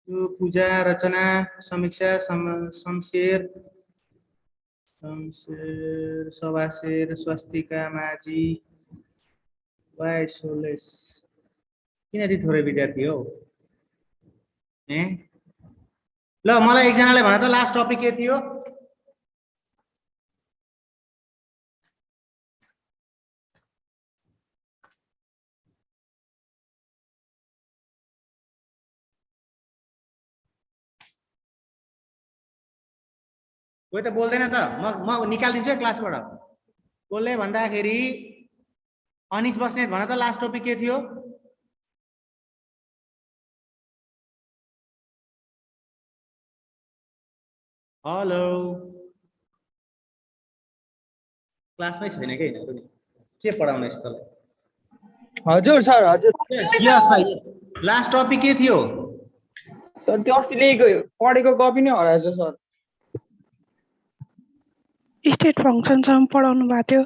यो पूजा रचना समीक्षा शमशेर सवाशेर स्वस्तिका माझी why solace किन यति थोरै विद्यार्थी हो ल मलाई एकजनाले भन त लास्ट टपिक के थियो कोही त बोल्दैन त म निकाल्दिन्छु है क्लासबाट बोल्ने भन्दाखेरि अनिश बस्नेत भन त लास्ट टपिक के थियो हेलो क्लासमै छैन के यिनीहरु नि के पढाउने यस्तो हजुर सर हजुर लास्ट टपिक के थियो सर त्यो अस्ति लेखेको पढेको कपी नै हराएछ सर स्टेट फंक्शन सम्म पढाउनु भएको थियो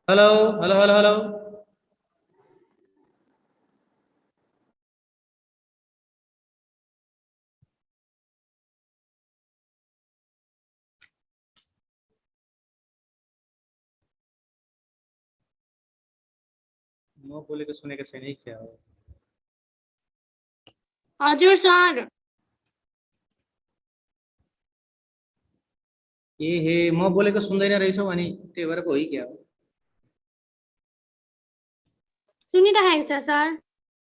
हेलो हेलो हेलो हेलो म बोलेको सुनेको छैन है क्या हो हजुर सर ए हे म बोलेको सुन्दैन रहेछौ अनि त्यही भएर पो है क्या हो सुनिरहेको छ सर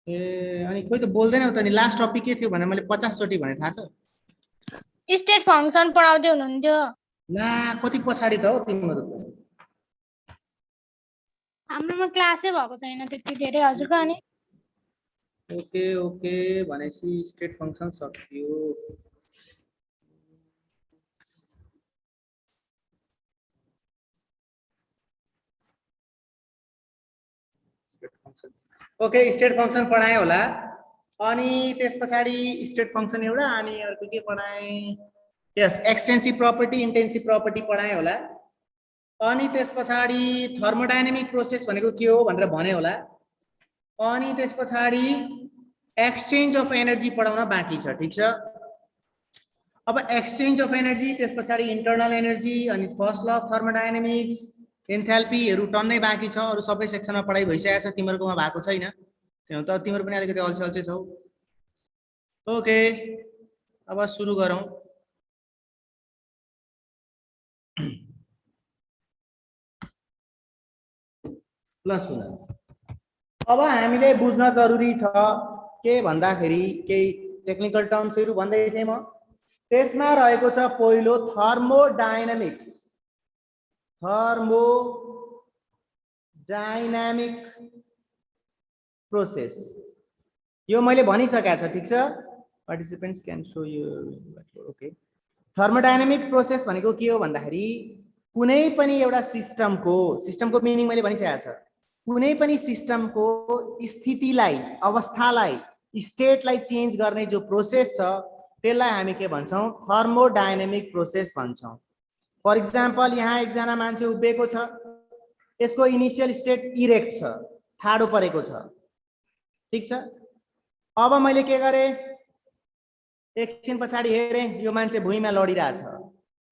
ए अनि कोही त बोल्दैन त नि लास्ट टपिक के थियो भने मैले 50 चोटी भने थाहा छ स्टेट फंक्शन पढाउँदै हुनुहुन्थ्यो ला कति पछाडी त हो तिमीहरु हाम्रोमा क्लासै भएको छैन त्यति धेरै हजुरको अनि ओके ओके भनेपछि स्टेट फंक्शन सकियो ओके स्टेट फंक्शन पढाए होला अनि त्यसपछि स्टेट फंक्शन एउटा अनि अर्को के पढाए यस एक्सटेन्सिभ प्रपर्टी इन्टेन्सिभ प्रपर्टी पढाए होला अनि त्यसपछि थर्मोडायनामिक प्रोसेस भनेको के हो भनेर भने होला अनि त्यसपछि एक्सचेन्ज अफ एनर्जी पढाउन बाँकी छ ठीक छ अब एक्सचेन्ज अफ एनर्जी त्यसपछि इन्टरनल एनर्जी अनि फर्स्ट ल अफ थर्मोडायनामिक्स एन्थाल्पीहरु टन्नै बाँकी छ अरु सबै सेक्सनमा पढाइ भइसकेको छ तिमीहरुकोमा भएको छैन किन त तिमीहरु पनि अलिकति अल्छी अल्छी छौ ओके अब सुरु गरौँ ल सुन अब हामीले बुझ्न जरुरी छ के भन्दाखेरि केही टेक्निकल टर्म्सहरु भन्दै थिए म त्यसमा रहेको छ पहिलो थर्मोडायनामिक्स थर्मोडायनामिक प्रोसेस यो मैले भनिसकेको छ ठीक छ participants can show you okay thermodynamic process भनेको के हो भन्दाखेरि कुनै पनि एउटा सिस्टमको मिनिङ मैले भनिसकेको छ कुनै पनि सिस्टमको स्थितिलाई अवस्थालाई स्टेटलाई चेन्ज गर्ने जो प्रोसेस छ त्यसलाई हामी के भन्छौं थर्मोडायनामिक प्रोसेस भन्छौं फर एक्जाम्पल यहाँ एकजना मान्छे उभिएको छ यसको इनिशियल स्टेट इरेक्ट छ ठाडो परेको छ ठीक छ अब मैले के गरे एकछिन पछाडी हेरे यो मान्छे भुइँमा लडिरहेछ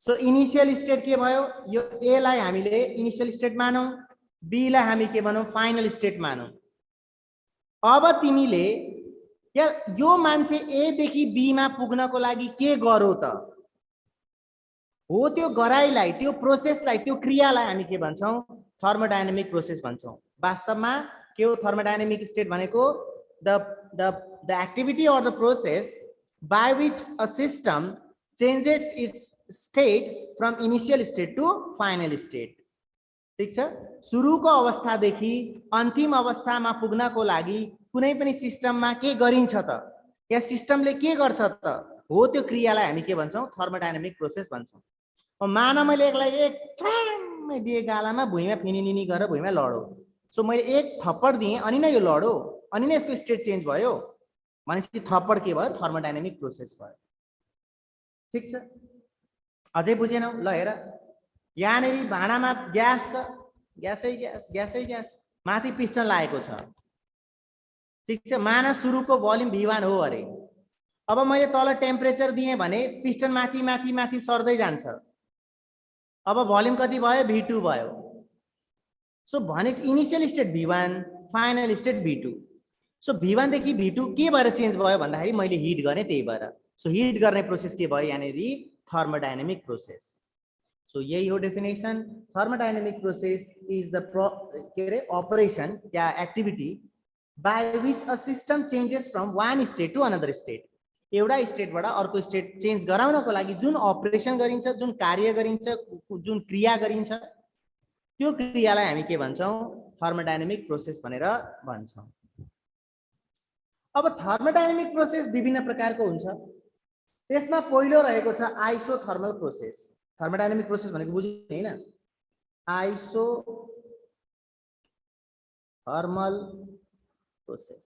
सो इनिशियल स्टेट के भयो यो ए लाई हामीले इनिशियल स्टेट मानौं बी लाई हामी के भनौं फाइनल स्टेट मानौं अब तिमीले यो मान्छे ए देखि बी मा पुग्नको लागि के गर्यो त हो त्यो गराइलाई त्यो प्रोसेसलाई त्यो क्रियालाई हामी के भन्छौं थर्मोडायनामिक प्रोसेस भन्छौं वास्तवमा के हो थर्मोडायनामिक स्टेट भनेको the activity or the process by which a system changes its state from initial state to final state ठीक छ सुरुको अवस्थादेखि अन्तिम अवस्थामा पुग्नको लागि कुनै पनि सिस्टममा के गरिन्छ त या सिस्टमले के गर्छ त हो त्यो क्रियालाई हामी के भन्छौं थर्मोडायनामिक प्रोसेस भन्छौं मान मैले एकलाई एक ठ्याम्मै दिए गालामा भुइँमा फिनिनिनी गरेर भुइँमा लड्यो सो मैले एक थप्पड दिए अनि नै यो लड्यो अनि नै यसको स्टेट चेन्ज भयो भनेपछि थप्पड के भयो थर्मोडायनामिक प्रोसेस भयो ठीक छ अझै बुझेनौ ल हेर यहाँनेरि भाँडामा ग्यास छ ग्यासै ग्यास माथि पिस्टन लागेको छ ठीक छ, माना सुरुको भोल्युम V1 हो अरे, अब मैले तल टेम्परेचर दिएँ भने पिस्टन माथि माथि माथि सर्दै जान्छ, अब भोल्युम कति भयो V2 भयो। सो भनेपछि initial state V1 final state V2। So V1 देखि V2 के भएर चेन्ज भयो भन्दाखेरि मैले हिट गरेँ त्यही भएर। सो हिट गर्ने प्रोसेस के भयो यहाँनिर थर्मोडायनामिक प्रोसेस। सो यही हो definition. Thermodynamic process is the के अरे अपरेसन या activity by which a system changes from one state to another state. एउटा स्टेटबाट अर्को स्टेट चेन्ज गराउनको लागि जुन अपरेसन गरिन्छ, जुन कार्य गरिन्छ, जुन क्रिया गरिन्छ, त्यो क्रियालाई हामी के भन्छौँ थर्मोडायनामिक प्रोसेस भनेर भन्छौँ। अब थर्मोडायनामिक प्रोसेस विभिन्न प्रकारको हुन्छ। त्यसमा पहिलो रहेको छ आइसोथर्मल प्रोसेस। थर्मोडायनामिक प्रोसेस भनेको बुझ्नु हैन, isothermal process.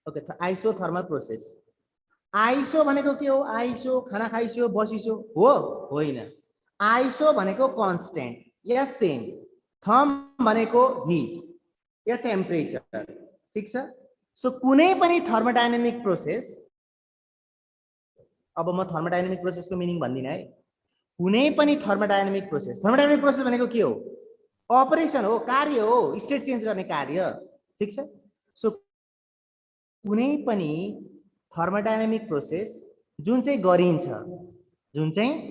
Okay, isothermal process. Iso भनेको के हो? आइसो खाना खाइसो बसिसो हो? होइन। आइसो भनेको कन्स्टेन्ट या सेम, थर्म भनेको हिट या टेम्परेचर। ठीक छ। सो कुनै पनि थर्मोडायनामिक प्रोसेस, अब म थर्मोडायनामिक प्रोसेसको मिनिङ भन्दिनँ है। कुनै पनि थर्मोडायनामिक प्रोसेस भनेको के हो? अपरेसन हो, कार्य हो, स्टेट चेन्ज गर्ने कार्य। ठीक छ। सो कुनै पनि थर्मोडायनामिक प्रोसेस जुन चाहिँ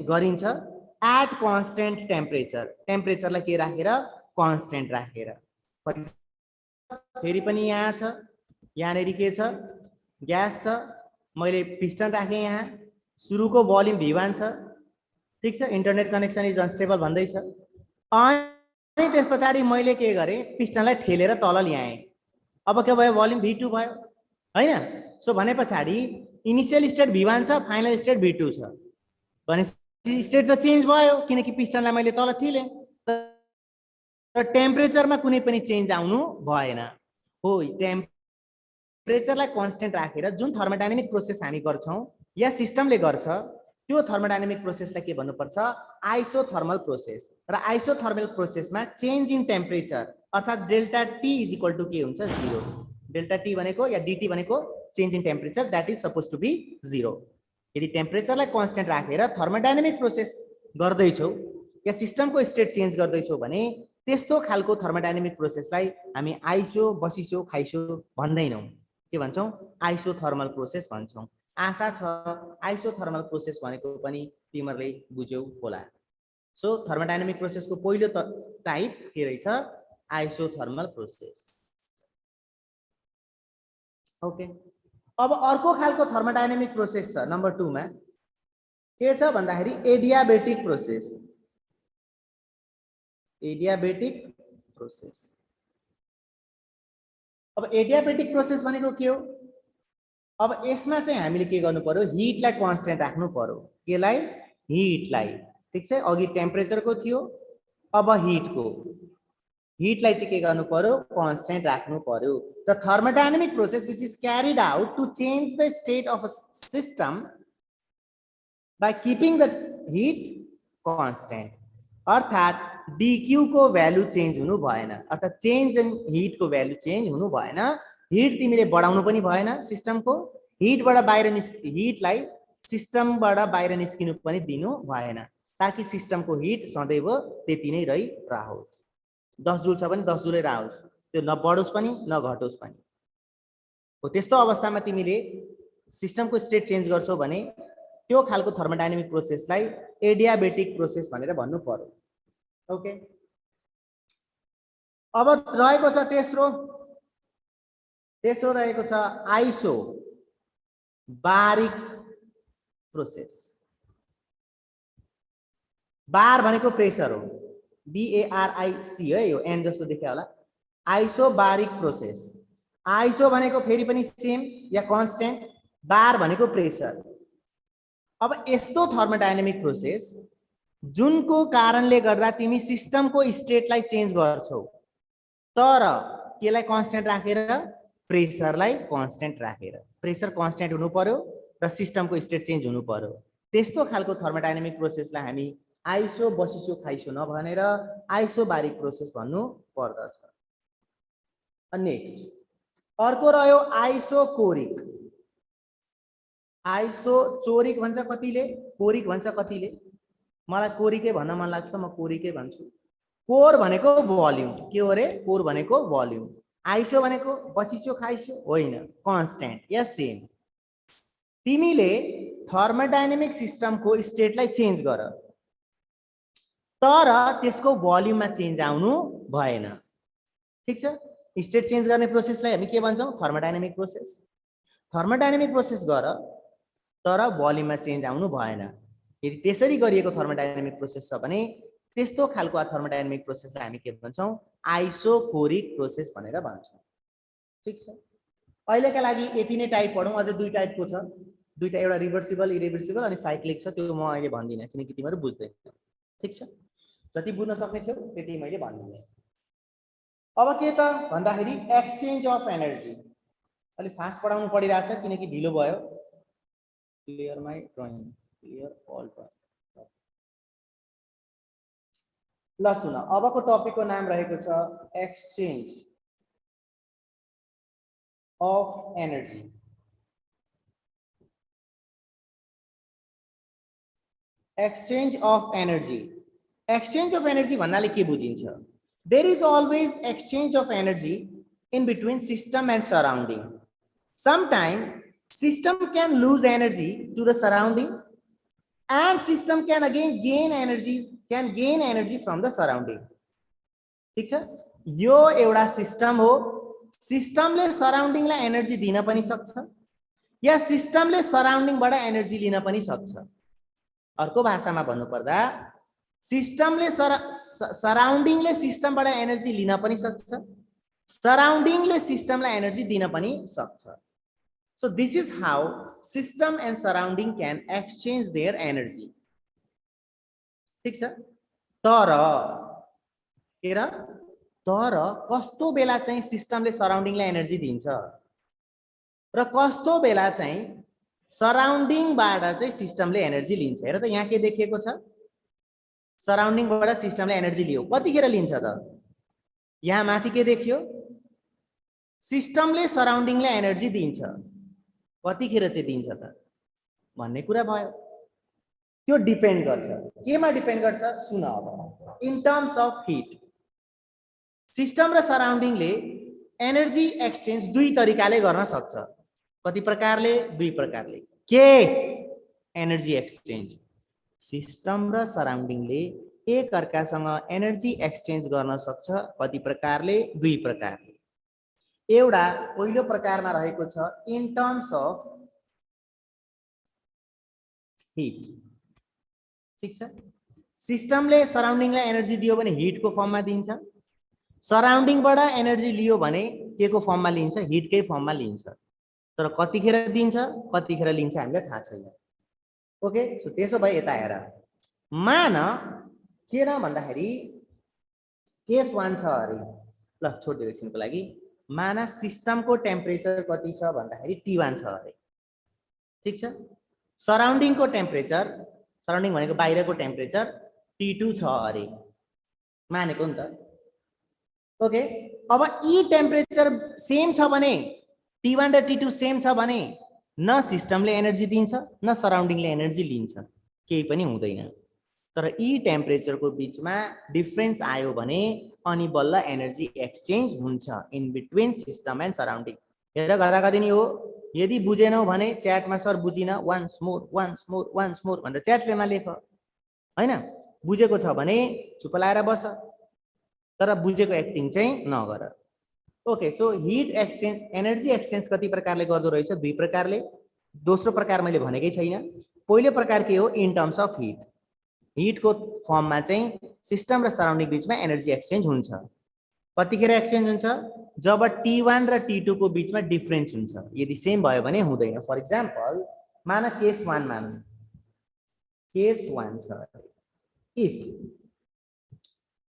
गरिन्छ एट कन्स्टेन्ट टेम्परेचर, टेम्परेचरलाई के राखेर कन्स्टेन्ट राखेर। फेरि पनि यहाँ छ, यहाँनेरि के छ ग्यास छ, मैले पिस्टन राखेँ यहाँ, सुरुको भोल्युम V1 छ। ठीक छ, इन्टरनेट कनेक्सन इज अनस्टेबल भन्दैछ। अनि त्यस पछाडि मैले के गरेँ पिस्टनलाई ठेलेर तल ल्याएँ, अब के भयो भोल्युम V2 भयो हैन। सो भने पछाडि इनिशियल स्टेट V1 छ, फाइनल स्टेट V2 छ भने स्टेट त चेन्ज भयो किनकि पिस्टनलाई मैले तल थिलेँ, तर टेम्परेचरमा कुनै पनि चेन्ज आउनु भएन। हो, टेम्परेचरलाई कन्स्टेन्ट राखेर जुन थर्मोडायनामिक प्रोसेस हामी गर्छौं या सिस्टमले गर्छ त्यो थर्मोडायनामिक प्रोसेसलाई के भन्नुपर्छ आइसोथर्मल प्रोसेस। र आइसोथर्मल प्रोसेसमा चेन्ज इन टेम्परेचर अर्थात delta T is equal to के हुन्छ 0। डेल्टा टी भनेको या डीटी भनेको change in temperature, that is suppose to be 0। यदि टेम्परेचरलाई कन्स्टेन्ट राखेर थर्मोडायनामिक प्रोसेस गर्दैछौ या सिस्टमको स्टेट चेन्ज गर्दैछौ भने त्यस्तो खालको थर्मोडायनामिक प्रोसेसलाई हामी आइसो बसिसो खाइसो भन्दैनौं, के भन्छौं आइसोथर्मल प्रोसेस भन्छौं। आशा छ आइसोथर्मल प्रोसेस भनेको पनि तिमीहरूले बुझ्यौ होला। सो थर्मोडायनामिक प्रोसेसको पहिलो टाइप के रहेछ आइसोथर्मल प्रोसेस। ओके, अब अर्को खालको थर्मोडायनामिक प्रोसेस छ नम्बर 2 मा, के छ भन्दाखेरि एडियाबेटिक प्रोसेस। Adiabatic process. अब एडियाबेटिक प्रोसेस भनेको के हो? अब यसमा चाहिँ हामीले के गर्नु पर्यो हिटलाई कन्स्टेन्ट राख्नु पर्यो। केलाई? हिटलाई। ठीक छ, अघि टेम्परेचरको थियो, अब हिटलाई चाहिँ के गर्नु पर्यो कन्स्टेन्ट राख्नु पर्यो। The thermodynamic process which is carried out to change the state of a system by keeping the heat constant. अर्थात dq को भ्यालु चेन्ज हुनु भएन, अर्थात चेन्ज इन हिट को भ्यालु चेन्ज हुनु भएन। हिट तिमीले बढाउनु पनि भएन सिस्टमको, हिटबाट बाहिर हिटलाई सिस्टमबाट बाहिर निस्किनु पनि दिनु भएन, ताकि सिस्टमको हिट सदैव त्यति नै रहिरहोस्। 10 जुल छ भने 10 जुलै रहोस्, त्यो न बढोस् पनि न घटोस् पनि। हो, त्यस्तो अवस्थामा तिमीले सिस्टमको स्टेट चेन्ज गर्छौ भने त्यो खालको थर्मोडायनामिक प्रोसेसलाई एडियाबेटिक प्रोसेस भनेर भन्नु पर्यो। ओके, अब रहेको छ तेस्रो रहेको छ आइसोबारिक प्रोसेस। बार भनेको प्रेसर हो, BARIC है, यो एन जस्तो देख्या होला। Isobaric process. आइसो भनेको फेरि पनि सेम या कन्स्टेन्ट, बार भनेको प्रेसर। अब यस्तो थर्मोडायनामिक प्रोसेस जुनको कारणले गर्दा तिमी सिस्टमको स्टेटलाई चेन्ज गर्छौ तर केलाई कन्स्टेन्ट राखेर प्रेसरलाई कन्स्टेन्ट राखेर। प्रेसर कन्स्टेन्ट हुनु पर्यो र सिस्टमको स्टेट चेन्ज हुनु पर्यो। त्यस्तो खालको थर्मोडायनामिक प्रोसेसलाई हामी आइसो बसिसो खाइसो नभनेर आइसोबारिक प्रोसेस भन्नु पर्दछ। नेक्स्ट अर्को रह्यो आइसोकोरिक। आइसोचोरिक भन्छ कतिले, कोरिक भन्छ कतिले। मलाई कोरिकै भन्न मन लाग्छ, म कोरिकै भन्छु। कोर भनेको भोल्युम, के हो रे? कोर भनेको भोल्युम। आइसो भनेको बसिसो खाइसो होइन, कन्स्ट्यान्ट या सेम। तिमीले थर्मोडायनामिक सिस्टमको स्टेटलाई चेन्ज गर, तर त्यसको भोल्युममा चेन्ज आउनु भएन। ठीक छ? स्टेट चेन्ज गर्ने प्रोसेसलाई हामी के भन्छौँ? Thermodynamic process. थर्मोडायनामिक प्रोसेस गर तर भोल्युममा चेन्ज आउनु भएन। यदि त्यसरी गरिएको थर्मोडायनामिक प्रोसेस छ भने त्यस्तो खालको थर्मोडायनामिक प्रोसेसलाई हामी के भन्छौँ? आइसोकोरिक प्रोसेस भनेर भन्छौँ। ठीक छ? अहिलेका लागि यति नै टाइप पढौँ। अझै दुई टाइपको छ, दुईटा, एउटा रिभर्सिबल इरिभर्सिबल अनि साइक्लिक छ। त्यो म अहिले भन्दिनँ किनकि तिमीहरू बुझ्दैन। ठीक छ? जति बुझ्न सक्ने थियो त्यति मैले भनिदिएँ। अब के त भन्दाखेरि एक्सचेन्ज अफ एनर्जी। अलि फास्ट पढाउनु परिरहेछ किनकि ढिलो भयो। Clear my drawing, clear all drawing. ल सुन, अबको टपिकको नाम रहेको छ exchange of energy. Exchange of energy. Exchange of energy भन्नाले के बुझिन्छ? There is always exchange of energy in between system and surrounding. Sometimes system can lose energy to the surrounding and system can again gain energy from the surrounding. ठीक छ? यो एउटा system हो। सिस्टमले सराउन्डिङलाई energy दिन पनि सक्छ या सिस्टमले सराउन्डिङबाट एनर्जी लिन पनि सक्छ। अर्को भाषामा भन्नुपर्दा सिस्टमले सराउन्डिङले सिस्टमबाट एनर्जी लिन पनि सक्छ, सराउन्डिङले सिस्टमलाई एनर्जी दिन पनि सक्छ। So this is how system and surrounding can exchange their energy. ठीक छ? तर के र? तर कस्तो बेला चाहिँ सिस्टमले सराउन्डिङलाई एनर्जी दिन्छ र कस्तो बेला चाहिँ सराउन्डिङबाट चाहिँ सिस्टमले एनर्जी लिन्छ। हेर त यहाँ के देखिएको छ? सराउन्डिङबाट सिस्टमले एनर्जी लियो, कतिखेर लिन्छ त? यहाँ माथि के देखियो? सिस्टमले सराउन्डिङलाई एनर्जी दिन्छ, कतिखेर चाहिँ दिन्छ त भन्ने कुरा भयो। त्यो डिपेन्ड गर्छ, केमा डिपेन्ड गर्छ? सुन अब, in terms of hit system र सराउन्डिङले एनर्जी एक्सचेन्ज दुई तरिकाले गर्न सक्छ। कति प्रकारले? दुई प्रकारले। के एनर्जी एक्सचेन्ज? सिस्टम र सराउन्डिङले एक अर्कासँग एनर्जी एक्सचेन्ज गर्न सक्छ। कति प्रकारले? दुई प्रकारले। एउटा पहिलो प्रकारमा रहेको छ इन टर्म्स अफ हिट। ठीक छ? सिस्टमले सराउन्डिङलाई एनर्जी दियो भने हिटको फर्ममा दिन्छ, सराउन्डिङबाट एनर्जी लियो भने के को फर्ममा लिन्छ? हिटकै फर्ममा लिन्छ। तर कतिखेर दिन्छ, कतिखेर लिन्छ हामीलाई थाहा छैन। ओके, सो त्यसो भए यता हेर, मान के न भन्दाखेरि केस 1 छ अरे। ल छोडिदियो एकछिनको लागि। मान सिस्टमको टेम्परेचर कति छ भन्दाखेरि T1 छ अरे। ठीक छ? सराउन्डिङको टेम्परेचर, सराउन्डिङ भनेको बाहिरको टेम्परेचर T2 छ अरे, मानेको नि त। ओके, अब यी टेम्परेचर सेम छ भने, T1 र T2 सेम छ भने न सिस्टमले एनर्जी दिन्छ न सराउन्डिङले एनर्जी लिन्छ, केही पनि हुँदैन। तर यी टेम्परेचरको बीचमा डिफरेन्स आयो भने अनि बल्ल एनर्जी एक्सचेन्ज हुन्छ in between system and surrounding. हेर गदागदी नि हो। यदि बुझेनौ भने च्याटमा सर बुझिन वन्स मोर भनेर च्याट फ्रेममा लेख हैन। बुझेको छ भने चुप लाएर बस, तर बुझेको एक्टिङ चाहिँ नगर। Okay, so hit exchange, energy exchange कति प्रकारले गर्दो रहेछ? दुई प्रकारले। दोस्रो प्रकार मैले भनेकै छैन। पहिलो प्रकार के हो? In terms of heat. हिटको फर्ममा चाहिँ सिस्टम र सराउन्डिङ बीचमा एनर्जी एक्सचेन्ज हुन्छ। कतिखेर एक्सचेन्ज हुन्छ? जब T1 र T2 को बीचमा डिफरेन्स हुन्छ। यदि सेम भयो भने हुँदैन। फर इक्जाम्पल मान केस 1 मानौँ। केस 1 छ,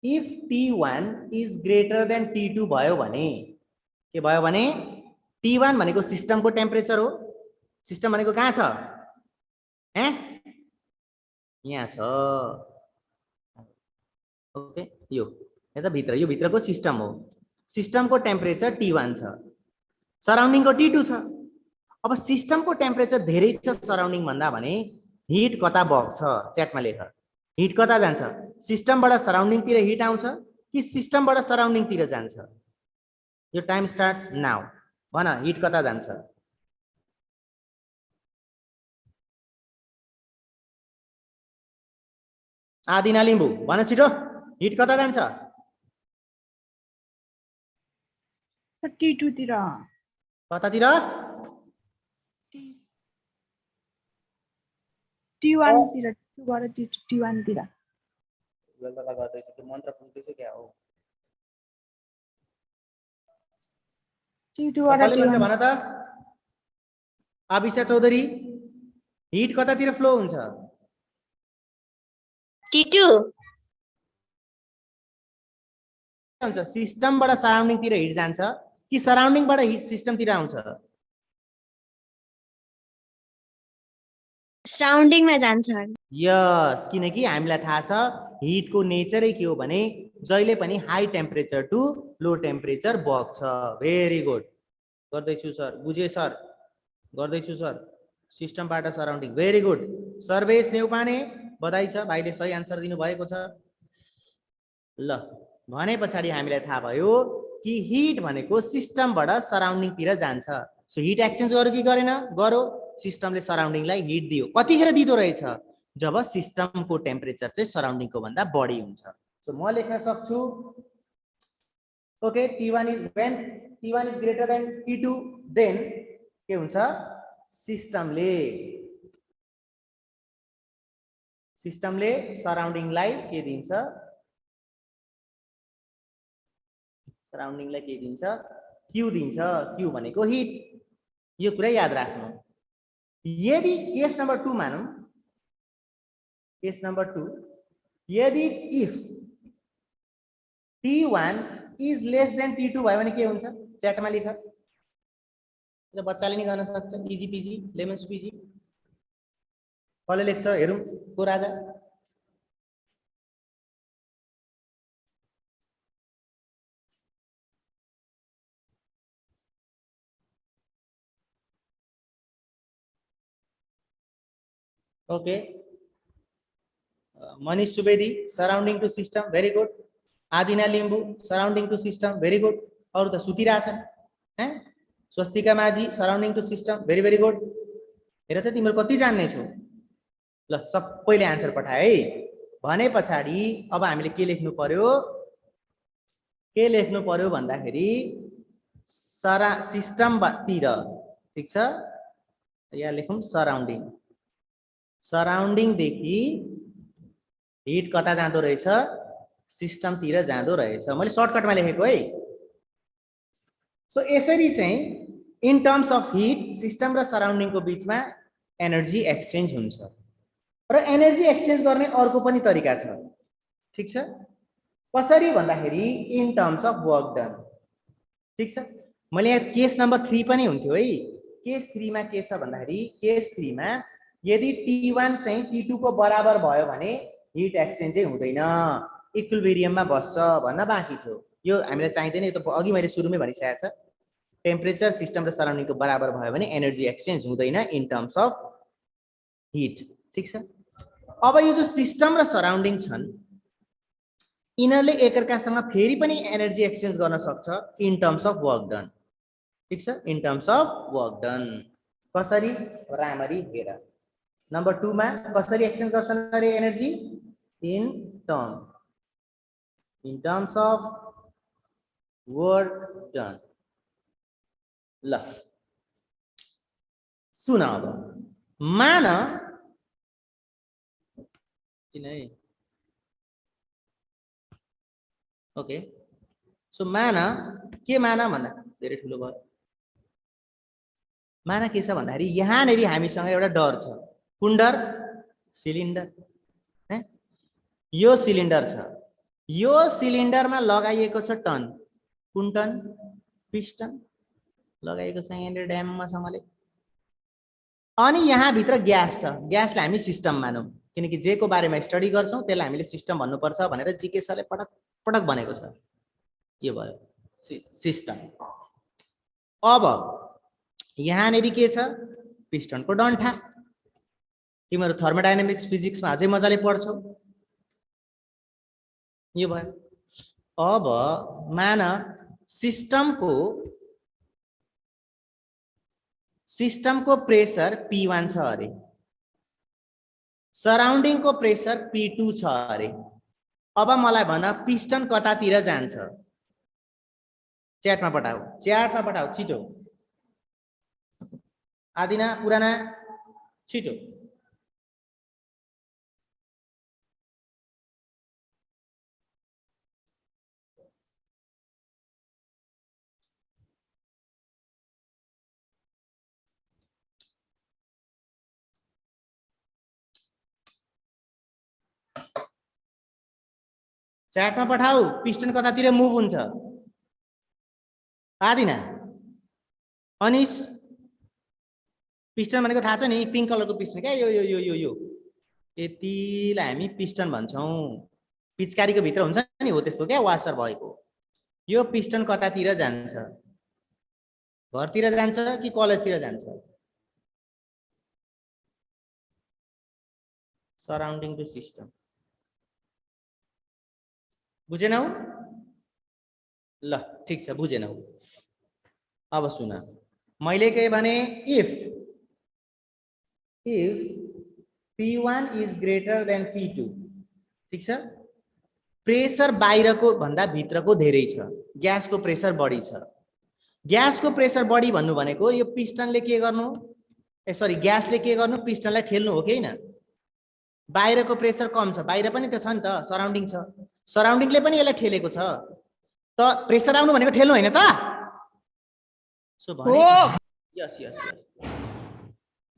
if T1 is greater than T2 भयो भने के भयो भने T1 भनेको सिस्टमको टेम्परेचर हो। सिस्टम भनेको कहाँ छ? यहाँ छ ओके यो यता भित्र यो भित्रको सिस्टम हो सिस्टमको टेम्परेचर T1 छ सराउन्डिङको T2 छ अब सिस्टमको टेम्परेचर धेरै छ सराउन्डिङ भन्दा भने हिट कता बग्छ च्याटमा लेख हिट कता जान्छ सिस्टमबाट सराउन्डिङ तिर हिट आउँछ कि सिस्टमबाट सराउन्डिङ तिर जान्छ यो टाइम स्टार्ट्स नाउ भन हिट कता जान्छ आदिना लिम्बू भन छिटो हिट कता जान्छ सर T2 तिर कतातिर T1 तिर T2 बाट T1 तिर गल्ला गर्दैछु त्यो मन्त्र पुग्दैछु क्या हो T2 बाट कसले भन्छ T1 भन त आबिषा चौधरी हिट कतातिर फ्लो हुन्छ T2 हुन्छ सिस्टमबाट सराउन्डिङ तिर हिट जान्छ कि सराउन्डिङबाट हिट सिस्टम तिर आउँछ सराउन्डिङ मा जान्छ यस किनकि हामीलाई थाहा छ हिटको नेचरै के हो भने जहिले पनि high temperature to low temperature बग्छ भेरी गुड गर्दैछु सर बुझे सर गर्दैछु सर सिस्टमबाट surrounding very good Sarvesh Neupane बधाई छ भाइले सही आन्सर दिनुभएको छ ल भने पछाडि हामीलाई थाहा भयो कि हिट भनेको सिस्टमबाट सराउन्डिङ तिर जान्छ सो हिट एक्सचेन्ज गर्यो कि गरेन गर्यो सिस्टमले सराउन्डिङलाई हिट दियो कतिखेर दिदो रहेछ जब सिस्टमको टेम्परेचर चाहिँ सराउन्डिङको भन्दा बढी हुन्छ सो म लेख्न सक्छु okay T1 is when T1 is greater than T2 then के हुन्छ सिस्टमले सराउन्डिङलाई के दिन्छ सराउन्डिङलाई के दिन्छ क्यू दिन्छ क्यू भनेको हिट यो कुरा याद राख्नु यदि केस नम्बर 2 मानौं केस नम्बर 2 यदि if T1 is less than T2 भयो भने के हुन्छ च्याटमा लेख यो बच्चाले नि गर्न सक्छ इजी पीजी लेमन्स पीजी कसले लेख्छ हेरौं को राजा okay Manish Subedi surrounding to system very good Adina Limbu surrounding to system very good अरु त सुतिरहेछन् हैं Swastika Majhi surrounding to system very very good हेर त तिम्रो कति जान्ने छौ ल सबैले आन्सर पठाए है भने पछाडी अब हामीले के लेख्नु पर्यो भन्दाखेरि सिस्टम तिर ठीक छ यहाँ लेखौं सराउन्डिङ देखि हिट कता जाँदो रहेछ सिस्टम तिर जाँदो रहेछ मैले सर्टकटमा लेखेको है सो यसरी चाहिँ in terms of hit system र सराउन्डिङ को बीचमा एनर्जी एक्सचेन्ज हुन्छ र एनर्जी एक्सचेन्ज गर्ने अर्को पनि तरिका छ ठीक छ कसरी भन्दाखेरि in terms of work done ठीक छ मैले यहाँ केस नम्बर 3 पनि हुन्थ्यो है केस 3 मा के छ भन्दाखेरि केस 3 मा यदि T1 चाहिँ T2 को बराबर भयो भने हिट एक्सचेन्ज चाहिँ हुँदैन इक्विलिब्रियममा बस्छ भन्न बाँकी थियो यो हामीलाई चाहिँदैन यो त अघि मैले सुरुमै भनिसकेको छ टेम्परेचर सिस्टम र सराउन्डिङको बराबर भयो भने एनर्जी एक्सचेन्ज हुँदैन इन टर्म्स अफ हिट ठीक छ अब यो जो सिस्टम र सराउन्डिङ छन् यिनीहरुले एकअर्कासँग फेरि पनि एनर्जी एक्सचेन्ज गर्न सक्छ in terms of work done ठीक छ in terms of work done कसरी राम्ररी हेर नम्बर 2 मा कसरी एक्सचेन्ज गर्छन् अरे energy in terms of work done ल सुन अब मान किन है ओके सो माना भन्दा धेरै ठुलो भयो माना के छ भन्दाखेरि यहाँनेरि हामीसँग एउटा डर छ कुन डर सिलिन्डर है यो सिलिन्डर छ यो सिलिन्डरमा लगाइएको छ टन कुन टन पिस्टन लगाइएको छ यहाँनिर ड्याममा सँगले अनि यहाँ भित्र ग्यास छ ग्यासलाई हामी सिस्टम मानौं किनकि जे को बारेमा स्टडी गर्छौं त्यसलाई हामीले सिस्टम भन्नुपर्छ भनेर जीके सरले पटक पटक भनेको छ। यो भयो सिस्टम। अब यहाँनेरि के छ, पिस्टनको डन्ठा। तिमीहरू थर्मोडायनामिक्स फिजिक्समा अझै मजाले पढ्छौ। यो भयो। अब मान सिस्टमको प्रेसर P1 छ अरे, सराउन्डिङको प्रेसर P2 छ अरे। अब मलाई भन पिस्टन कतातिर जान्छ? च्याटमा पठाऊ छिटो। आदिना पुराना छिटो। च्याटमा पठाऊ, पिस्टन कतातिर मुभ हुन्छ? आदिना अनिश, पिस्टन भनेको थाहा छ नि, पिङ्क कलरको पिस्टन क्या, यो यतिलाई हामी पिस्टन भन्छौं। पिचकारीको भित्र हुन्छ नि, हो त्यस्तो क्या, वासर भएको। यो पिस्टन कतातिर जान्छ? घरतिर जान्छ कि कलेजतिर जान्छ? Surrounding to system. बुझेनौ? ल ठीक छ, बुझेनौ। अब सुन, मैले के भने, if P1 is greater then P2, ठीक छ, प्रेसर बाहिरको भन्दा भित्रको धेरै छ, ग्यासको प्रेसर बढी छ। ग्यासको प्रेसर बढी भन्नु भनेको यो पिस्टनले के गर्नु, सरी ग्यासले के गर्नु, पिस्टनलाई ठेल्नु हो कि हैन? बाहिरको प्रेसर कम छ, बाहिर पनि त छ नि त, सराउन्डिङ छ, सराउन्डिङले पनि यसलाई ठेलेको छ। त प्रेसर आउनु भनेको ठेल्नु हैन त? सो भने यस यस यस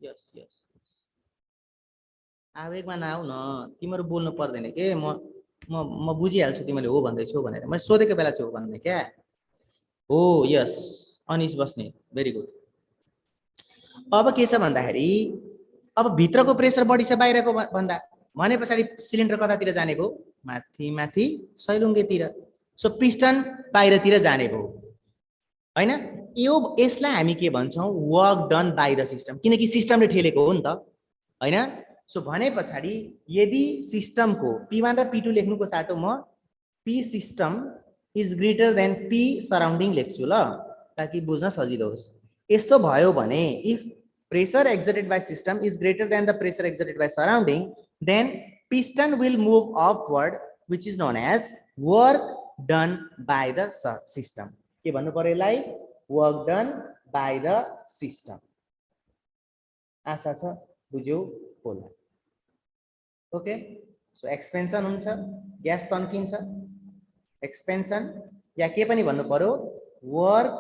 यस यस आवेगमा नआउ न, तिमीहरू बोल्नु पर्दैन के, म बुझिहाल्छु तिमीले हो भन्दैछौ भनेर। मैले सोधेको बेला चाहिँ हो भन्ने क्या। हो यस, अनिश बस्ने, भेरी गुड। अब के छ भन्दाखेरि, अब भित्रको प्रेसर बढी छ बाहिरको भन्दा, भने पछाडि सिलिन्डर कतातिर जाने भयो? माथि सैलुङ्गेतिर। सो पिस्टन बाहिरतिर जाने भयो हैन? यसलाई हामी के भन्छौं? Work done by the system, किनकि सिस्टमले ठेलेको हो नि त हैन? सो भने पछाडि यदि सिस्टमको P1 र P2 लेख्नुको साटो म P system is greater then P surrounding लेख्छु ल, ताकि बुझ्न सजिलो होस्। यस्तो भयो भने if pressure exerted by system is greater than the pressure exerted by surrounding, then piston will move upward, which is known as work done by the system. के भन्नु पर्यो यसलाई? Work done by the system. आशा छ बुझ्यौ होला। Okay, so expansion हुन्छ, gas तन्किन्छ, expansion या के पनि भन्नु पर्यो, work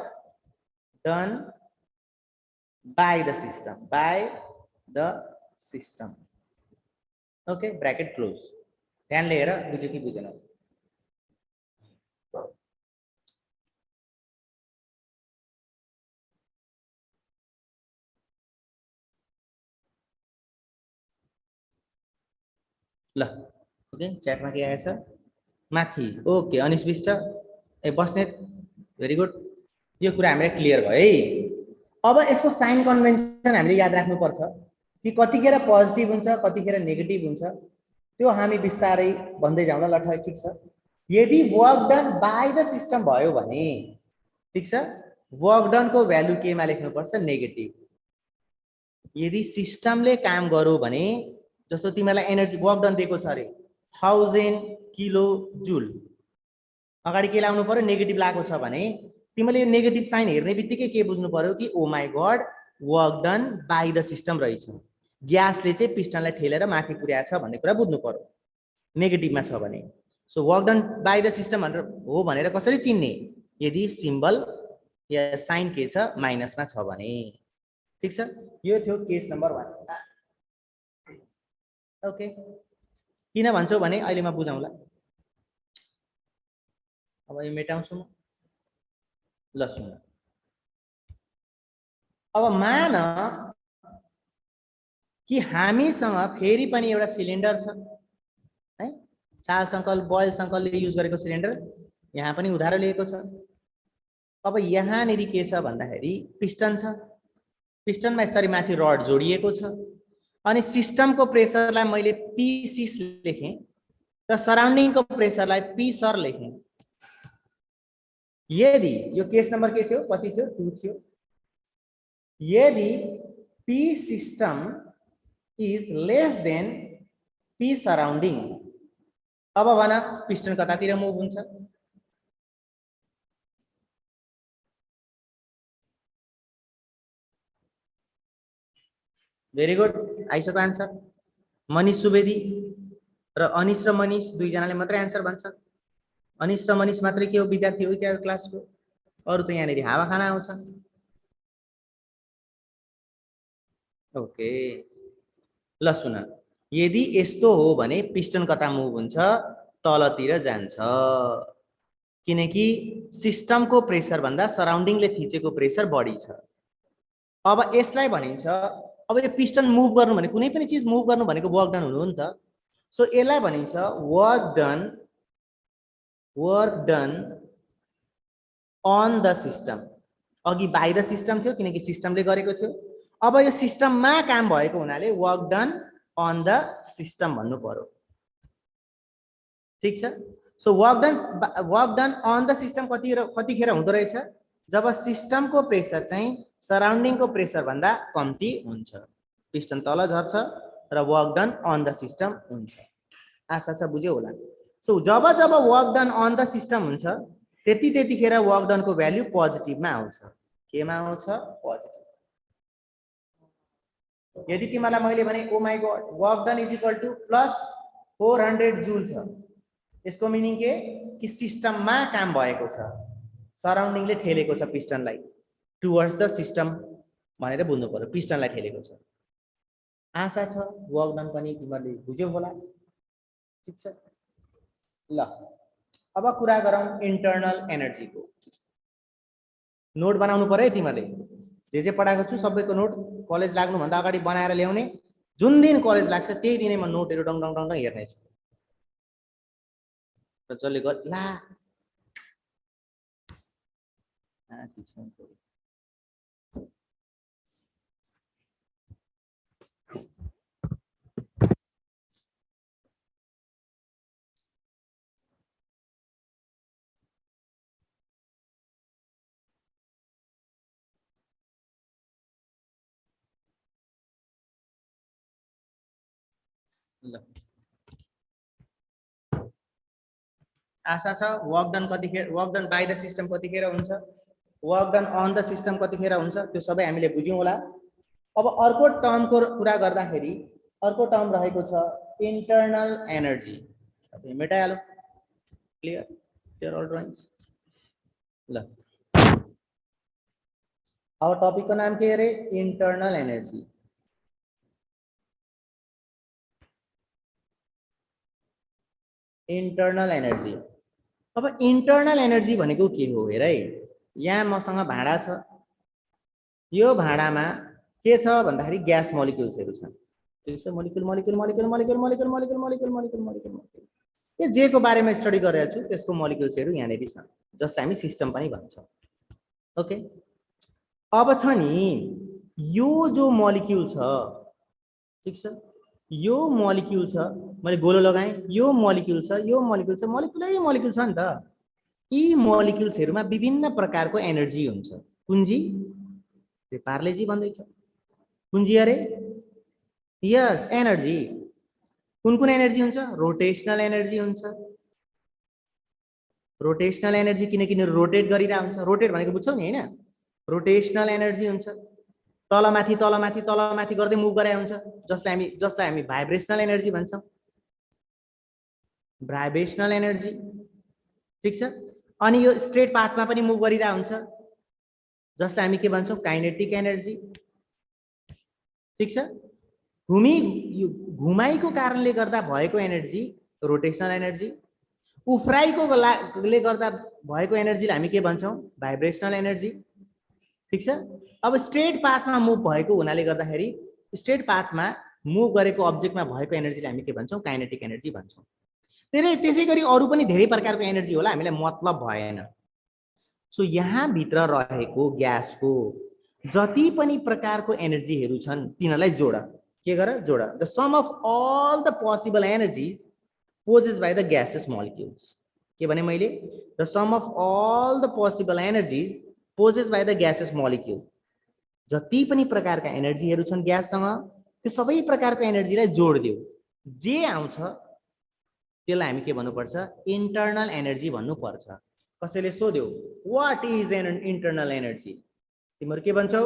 done by the system. Okay, bracket close. ध्यान लिएर बुझ्यो कि बुझेन? ल ओके, च्याटमा के आएछ? माथि ओके, अनिश विष्ट ए बस्नेत, भेरी गुड। यो कुरा हामीलाई क्लियर भयो है। अब यसको साइन कन्भेन्सन हामीले याद राख्नुपर्छ कि कतिखेर पोजिटिभ हुन्छ, कतिखेर नेगेटिभ हुन्छ, त्यो हामी बिस्तारै भन्दै जाउँला। ल ठीक छ। यदि work done by the system भयो भने ठीक छ, वर्क डन को भ्यालु केमा लेख्नुपर्छ? नेगेटिभ। यदि सिस्टमले काम गर्यो भने, जस्तो तिमीलाई एनर्जी वर्क डन दिएको छ अरे 1000 किलो जुल, अगाडि के लाउनु पर्यो? नेगेटिभ लागेको छ भने तिमीले यो नेगेटिभ साइन हेर्ने बित्तिकै के बुझ्नु पर्यो कि oh my god, work done by the system रहेछ, ग्यासले चाहिँ पिस्टनलाई ठेलेर माथि पुर्याएको छ भन्ने कुरा बुझ्नु पर्यो नेगेटिभमा छ भने। So work done by the system भनेर हो भनेर कसरी चिन्ने? यदि सिम्बल या साइन के छ? माइनसमा छ भने। ठीक छ, यो थियो केस नम्बर 1। ओके, किन भन्छौ भने अहिले म बुझाउँला। अब यो मेटाउँछु म। ल सुन, अब मान कि हामीसँग फेरि पनि एउटा सिलिन्डर छ है, चार्ल्स सङ्कल बोयल सङ्कलले युज गरेको सिलिन्डर यहाँ पनि उधारो लिएको छ। अब यहाँनिर के छ भन्दाखेरि पिस्टन छ, पिस्टनमा यसरी माथि रड जोडिएको छ अनि सिस्टमको प्रेसरलाई मैले P6 लेखेँ र सराउन्डिङको प्रेसरलाई P सर लेखेँ। यदि यो केस नम्बर के थियो, कति थियो, 2 थियो। यदि P system is less than P surrounding, अब भन पिस्टन कतातिर मुभ हुन्छ? भेरी गुड, आइसक्यो आन्सर। मनिष सुवेदी र अनिश र मनिष दुईजनाले मात्रै आन्सर भन्छ। अनिश र मनिष मात्रै के हो, विद्यार्थी हो क्या क्लासको? अरू त यहाँनिर हावा खाना आउँछ। ओके ल सुन, यदि यस्तो हो भने पिस्टन कता मुभ हुन्छ? तलतिर जान्छ, किनकि सिस्टमको प्रेसर भन्दा सराउन्डिङले थिचेको प्रेसर बढी छ। अब यसलाई भनिन्छ, अब यो पिस्टन मुभ गर्नु भने कुनै पनि चीज मुभ गर्नु भनेको वर्क डन हुनु हो नि त। सो यसलाई भनिन्छ work done on the system. अघि बाइ द सिस्टम थियो किनकि सिस्टमले गरेको थियो, अब यो सिस्टममा काम भएको हुनाले work done on the system भन्नु पर्यो। ठीक छ। So work done on the system कतिखेर हुँदो रहेछ? जब सिस्टमको प्रेसर चाहिँ सराउन्डिङको प्रेसर भन्दा कम्ती हुन्छ, पिस्टन तल झर्छ र work done on the system हुन्छ। आशा छ बुझ्यो होला। सो जब work done on the system हुन्छ त्यतिखेर वर्क डनको भ्याल्यु पोजिटिभमा आउँछ। केमा आउँछ? पोजिटिभ। यदि तिमीलाई मैले भने oh my god work done is equal to plus 400 joule छ, यसको मिनिङ के? कि सिस्टममा काम भएको छ, सराउन्डिङले ठेलेको छ पिस्टनलाई टुवर्ड्स द सिस्टम भनेर बुझ्नु पर्यो, पिस्टनलाई ठेलेको छ। आशा छ वर्क डन पनि तिमीहरूले बुझ्यौ होला। ठीक छ। ल अब कुरा गरौँ इन्टरनल एनर्जीको। नोट बनाउनु पर्यो है तिमीहरूले, जे पढाएको छु सबैको नोट कलेज लाग्नुभन्दा अगाडि बनाएर ल्याउने। जुन दिन कलेज लाग्छ त्यही दिनै म नोटहरू डङ डङ डङ डङ हेर्ने छु। र जसले ला आशा छ वर्क डन कतिखेर, work done by the system कतिखेर हुन्छ, work done on the system कतिखेर हुन्छ, त्यो सबै हामीले बुझ्यौँ होला। अब अर्को टर्मको कुरा गर्दाखेरि अर्को टर्म रहेको छ इन्टरनल एनर्जी। मेटाइहालौँ। Clear all drawings. ल अब टपिकको नाम के अरे? Internal energy. Internal energy. अब इन्टरनल एनर्जी भनेको के हो हेर है। यहाँ मसँग भाँडा छ, यो भाँडामा के छ भन्दाखेरि ग्यास मोलिक्युल्सहरू छन्। ठीक छ। Molecule molecule molecule molecule molecule molecule molecule molecule molecule molecule यो जे को बारेमा स्टडी गरिरहेको छु त्यसको मोलिक्युल्सहरू यहाँनिर छन्, जसलाई हामी सिस्टम पनि भन्छौँ। ओके। अब छ नि यो जो मोलिक्युल छ, ठीक छ, यो मोलिक्युल छ, मैले गोलो लगाएँ, यो मोलिक्युल छ, यो मोलिक्युल छ, मोलिक्युलै मोलिक्युल छ नि त। यी मोलिक्युल्सहरूमा विभिन्न प्रकारको एनर्जी हुन्छ। कुंजी पार्लेजी भन्दैछ, कुंजी अरे यस एनर्जी। कुन कुन एनर्जी हुन्छ? रोटेशनल एनर्जी हुन्छ। रोटेशनल एनर्जी किनकि रोटेट गरिरहेको हुन्छ। रोटेट भनेको बुझ्छौ नि हैन? रोटेशनल एनर्जी हुन्छ, तलमाथि तलमाथि तलमाथि गर्दै मुभ गरे हुन्छ, जसलाई हामी भाइब्रेशनल एनर्जी भन्छौँ। भाइब्रेशनल एनर्जी। ठीक छ। अनि यो स्ट्रेट पाथमा पनि मुभ गरिरहेको हुन्छ, जसलाई हामी के भन्छौँ? Kinetic energy. ठीक छ। घुमाइको कारणले गर्दा भएको एनर्जी रोटेशनल एनर्जी, उफ्राइको ले गर्दा भएको एनर्जीलाई हामी के भन्छौँ? भाइब्रेशनल एनर्जी। ठीक छ। अब स्ट्रेट पाथमा मुभ भएको हुनाले गर्दाखेरि स्ट्रेट पाथमा मुभ गरेको अब्जेक्टमा भएको एनर्जीलाई हामी के भन्छौँ काइनेटिक एनर्जी भन्छौँ त्यसै गरी अरू पनि धेरै प्रकारको एनर्जी होला हामीलाई मतलब भएन सो यहाँ भित्र रहेको ग्यासको जति पनि प्रकारको एनर्जीहरू छन् तिनीहरूलाई जोड के गर जोड the sum of all the possible energies possess by the gases molecules के भने मैले the sum of all the possible energies possess by the gases molecule जति पनि प्रकारका एनर्जीहरू छन् ग्याससँग त्यो सबै प्रकारको एनर्जीलाई जोड दियो जे आउँछ त्यसलाई हामी के भन्नुपर्छ इन्टर्नल एनर्जी भन्नुपर्छ कसैले सोध्यो what is an internal energy तिम्रो के भन्छौ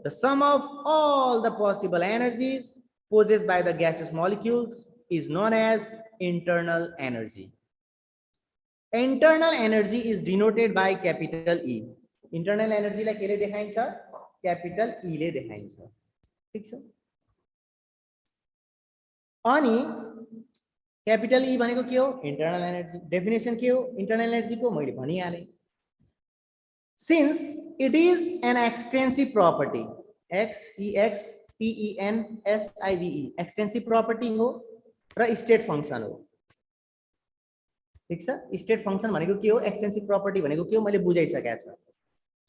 the sum of all the possible energies possess by the gases molecules is known as internal energy. Internal energy is denoted by capital E. Internal energy लाई केले देखाइन्छ capital E ले देखाइन्छ ठीक छ अनि capital E भनेको के हो internal energy definition के हो internal energy को मैले भनिहाले since it is an extensive property extensive property हो र स्टेट फंक्शन हो ठीक छ स्टेट फंक्शन भनेको के हो एक्सटेन्सिभ प्रपर्टी भनेको के हो मैले बुझाइसकेको छु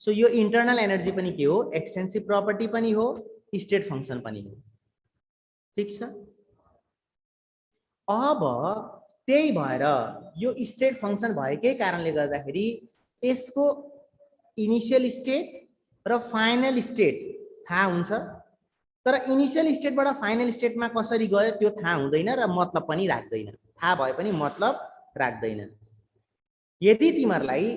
सो यो इन्टर्नल एनर्जी पनि के हो एक्सटेन्सिभ प्रपर्टी पनि हो स्टेट फंक्शन पनि हो ठीक छ अब त्यही भएर यो स्टेट फंक्शन भएकै कारणले गर्दाखेरि यसको इनिशियल स्टेट र फाइनल स्टेट थाहा हुन्छ तर इनिशियल स्टेटबाट फाइनल स्टेटमा कसरी गयो त्यो थाहा हुँदैन र मतलब पनि राख्दैन थाहा भए पनि मतलब राख्दैन यदि तिमीहरुलाई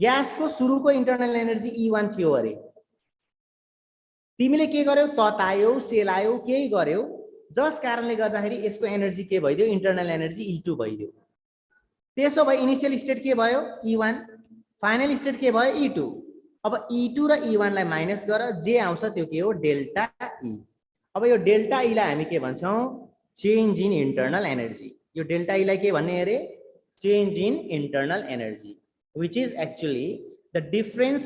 ग्यासको सुरुको इन्टर्नल एनर्जी E1 थियो अरे तिमीले के गर्यौ ततायौ सेलायौ केही गर्यौ जस कारणले गर्दाखेरि यसको एनर्जी के भइदियो इन्टर्नल एनर्जी E2 भइदियो त्यसो भए इनिशियल स्टेट के भयो E1 फाइनल स्टेट के भयो E2 अब E2 र E1 लाई माइनस गर जे आउँछ त्यो के हो डेल्टा E अब यो डेल्टा E लाई हामी के भन्छौं चेन्ज इन इन्टर्नल एनर्जी यो डेल्टा E लाई के भन्ने अरे change in internal energy which is actually the difference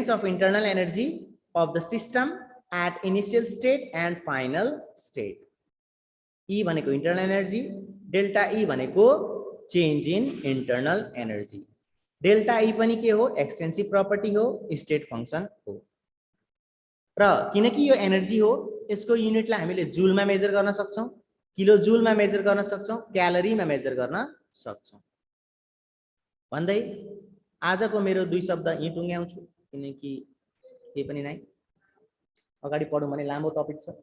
of internal energy of the system at initial state and final state E भनेको internal energy delta E भनेको change in internal energy delta E पनि के हो extensive property हो state function हो र किनकि यो एनर्जी हो यसको युनिटलाई हामीले जुलमा मेजर गर्न सक्छौं किलो जुलमा मेजर गर्न सक्छौं क्यालोरीमा मेजर गर्न सक्छौं भन्दै आजको मेरो दुई शब्द यही टुङ्ग्याउँछु किनकि केही पनि नै अगाडि पढौं भने लामो टपिक छ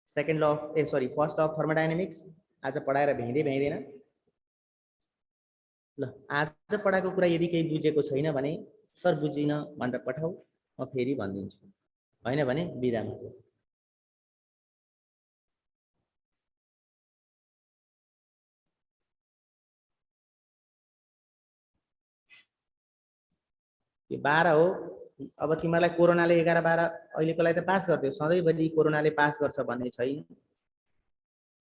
second law of first law of thermodynamics आज पढाएर भ्याइदैन ल आज पढाएको कुरा यदि केही बुझेको छैन भने सर बुझिन भनेर पठाऊ म फेरि भन्दिन्छु हैन भने बिराम यो 12 हो अब तिमीलाई कोरोनाले 11 12 अहिलेको लागि त पास गर्दियो सधैँभरि कोरोनाले पास गर्छ भन्ने छैन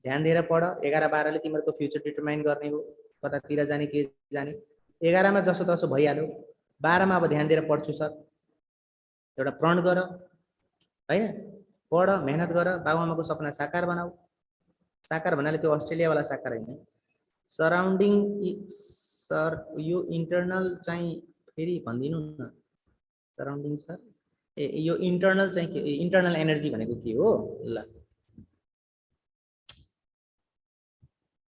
ध्यान दिएर पढ 11 12 ले तिमीहरुको फ्युचर डिटरमाइन गर्ने हो कतातिर जाने के जाने 11 मा जसो तसो भइहाल्यो 12 मा अब ध्यान दिएर पढ्छु सर एउटा प्रण गर हैन पढ मेहनत गर बाबुआमाको सपना साकार बनाऊ साकार भन्नाले त्यो अस्ट्रेलिया वाला साकार हैन सराउन्डिङ सर यो इन्टर्नल चाहिँ फेरि भन्दिनु न सराउन्डिङ सर यो इन्टर्नल चाहिँ के इन्टर्नल एनर्जी भनेको के हो ल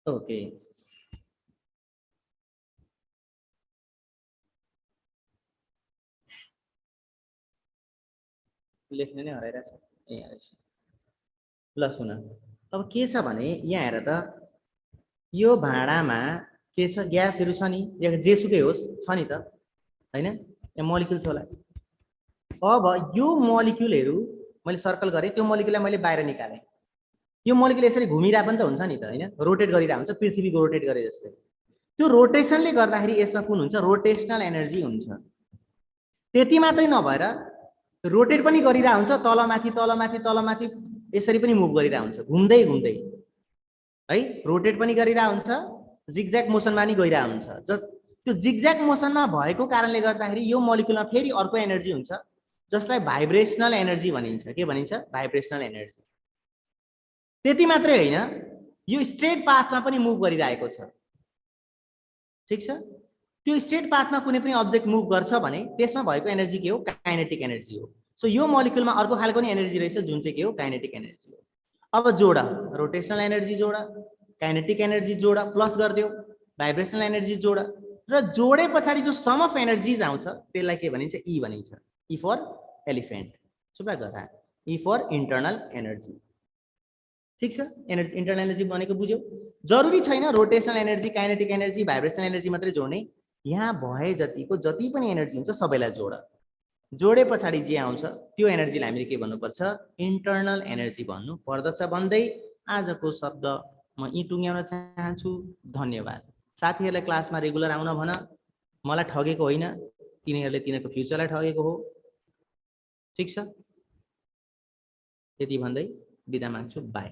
ओके लेख्ने नै हराइरहेछ ए आएछ ल सुन अब के छ भने यहाँ हेर त यो भाँडामा के छ ग्यासहरु छ नि या जेसुकै होस् छ नि त हैन यहाँ मोलिक्युल्स होला अब यो मोलिक्युलहरु मैले सर्कल गरे त्यो मोलिक्युललाई मैले बाहिर निकाले यो मोलिक्युल यसरी घुमिरा पनि त हुन्छ नि त हैन रोटेट गरिरा हुन्छ पृथ्वीको रोटेट गरे जस्तै त्यो रोटेसनले गर्दाखेरि यसमा कुन हुन्छ रोटेशनल एनर्जी हुन्छ त्यति मात्रै नभएर रोटेट पनि गरिरा हुन्छ तलमाथि यसरी पनि मुभ गरिरा हुन्छ घुम्दै घुम्दै है रोटेट पनि गरिरा हुन्छ जिगज्याग मोसनमा नि गइरा हुन्छ त्यो जिगज्याग मोसनमा भएको कारणले गर्दाखेरि यो मोलिक्युलमा फेरि अर्को एनर्जी हुन्छ जसलाई भाइब्रेसनल एनर्जी भनिन्छ। के भनिन्छ? Vibrational energy. त्यति मात्रै होइन, यो स्ट्रेट पाथमा पनि मुभ गरिरहेको छ। ठीक छ? त्यो स्ट्रेट पाथमा कुनै पनि अब्जेक्ट मुभ गर्छ भने त्यसमा भएको एनर्जी के हो? काइनेटिक एनर्जी हो। सो यो मोलिक्युलमा अर्को खालको नि एनर्जी रहेछ जुन चाहिँ के हो? काइनेटिक एनर्जी हो। अब जोड, रोटेशनल एनर्जी जोड, काइनेटिक एनर्जी जोड, प्लस गरिदियो भाइब्रेसनल एनर्जी जोड, र जोडे पछाडि जो सम अफ एनर्जीज आउँछ त्यसलाई के भनिन्छ? ई भनिन्छ। ई फर एलिफेन्ट। चुप गर, ई फर इन्टरनल एनर्जी। ठीक छ? एनर्जी, इन्टरनल एनर्जी भनेको बुझ्यौ? जरुरी छैन rotational energy, kinetic energy, vibrational energy मात्रै जोड्ने। यहाँ भए जतिको जति पनि एनर्जी हुन्छ सबैलाई जोड। जोडे पछाडि जे आउँछ त्यो एनर्जीलाई हामीले के भन्नुपर्छ? इन्टरनल एनर्जी भन्नु पर्दछ। भन्दै आजको शब्द म यी टुङ्ग्याउन चाहन्छु। धन्यवाद। साथीहरूलाई क्लासमा रेगुलर आउन भन। मलाई ठगेको होइन, तिनीहरूले तिनीहरूको फ्युचरलाई ठगेको हो। ठीक छ? त्यति भन्दै बिदा माग्छु। बाई।